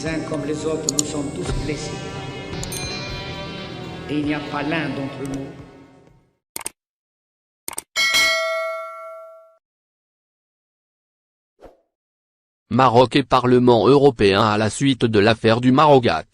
Les uns comme les autres, nous sommes tous blessés. Et il n'y a pas l'un d'entre nous Maroc et Parlement européen à la suite de l'affaire du Marogat.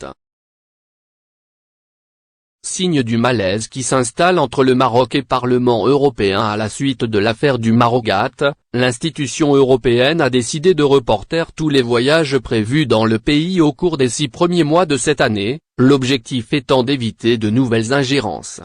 Signe du malaise qui s'installe entre le Maroc et Parlement européen à la suite de l'affaire du Marogat, l'institution européenne a décidé de reporter tous les voyages prévus dans le pays au cours des 6 premiers mois de cette année, l'objectif étant d'éviter de nouvelles ingérences.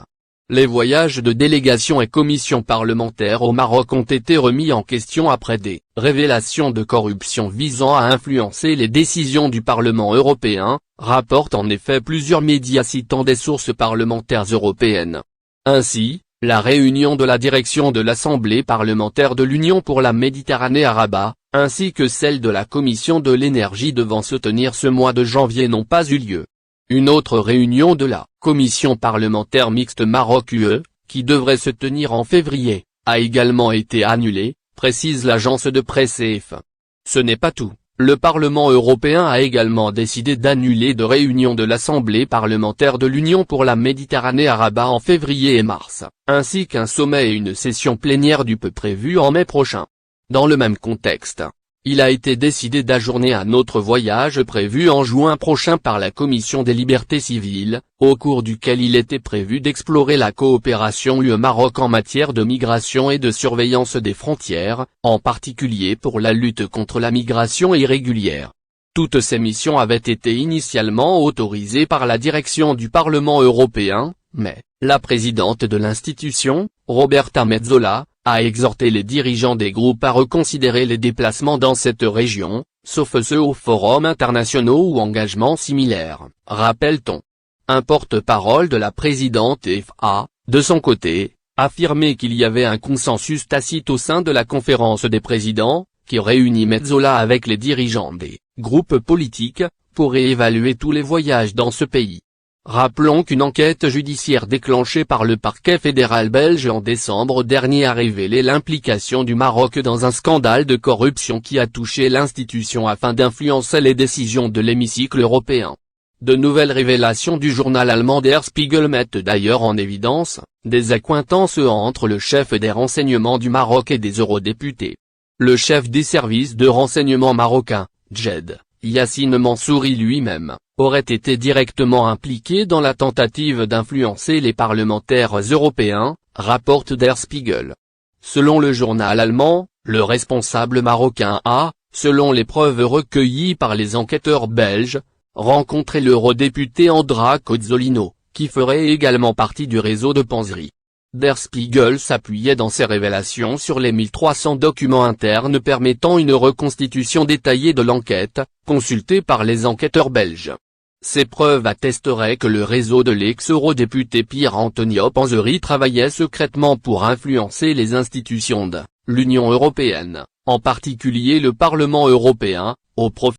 Les voyages de délégations et commissions parlementaires au Maroc ont été remis en question après des révélations de corruption visant à influencer les décisions du Parlement européen, rapportent en effet plusieurs médias citant des sources parlementaires européennes. Ainsi, la réunion de la direction de l'Assemblée parlementaire de l'Union pour la Méditerranée à Rabat, ainsi que celle de la Commission de l'énergie devant se tenir ce mois de janvier n'ont pas eu lieu. Une autre réunion de la Commission parlementaire mixte Maroc-UE, qui devrait se tenir en février, a également été annulée, précise l'agence de presse TF1. Ce n'est pas tout, le Parlement européen a également décidé d'annuler 2 réunions de l'Assemblée parlementaire de l'Union pour la Méditerranée à Rabat en février et mars, ainsi qu'un sommet et une session plénière du PE prévue en mai prochain. Dans le même contexte, il a été décidé d'ajourner un autre voyage prévu en juin prochain par la Commission des libertés civiles, au cours duquel il était prévu d'explorer la coopération UE-Maroc en matière de migration et de surveillance des frontières, en particulier pour la lutte contre la migration irrégulière. Toutes ces missions avaient été initialement autorisées par la direction du Parlement européen, mais la présidente de l'institution, Roberta Metsola, a exhorté les dirigeants des groupes à reconsidérer les déplacements dans cette région, sauf ceux aux forums internationaux ou engagements similaires, rappelle-t-on. Un porte-parole de la présidente a, de son côté, affirmé qu'il y avait un consensus tacite au sein de la conférence des présidents, qui réunit Metsola avec les dirigeants des groupes politiques, pour réévaluer tous les voyages dans ce pays. Rappelons qu'une enquête judiciaire déclenchée par le parquet fédéral belge en décembre dernier a révélé l'implication du Maroc dans un scandale de corruption qui a touché l'institution afin d'influencer les décisions de l'hémicycle européen. De nouvelles révélations du journal allemand Der Spiegel mettent d'ailleurs en évidence des accointances entre le chef des renseignements du Maroc et des eurodéputés. Le chef des services de renseignement marocain, Djed Yassine Mansouri lui-même, aurait été directement impliqué dans la tentative d'influencer les parlementaires européens, rapporte Der Spiegel. Selon le journal allemand, le responsable marocain a, selon les preuves recueillies par les enquêteurs belges, rencontré l'eurodéputé Andra Cozzolino, qui ferait également partie du réseau de Panzeri. Der Spiegel s'appuyait dans ses révélations sur les 1300 documents internes permettant une reconstitution détaillée de l'enquête, consultée par les enquêteurs belges. Ces preuves attesteraient que le réseau de l'ex-eurodéputé Pierre Antonio Panzeri travaillait secrètement pour influencer les institutions de l'Union européenne, en particulier le Parlement européen, au profit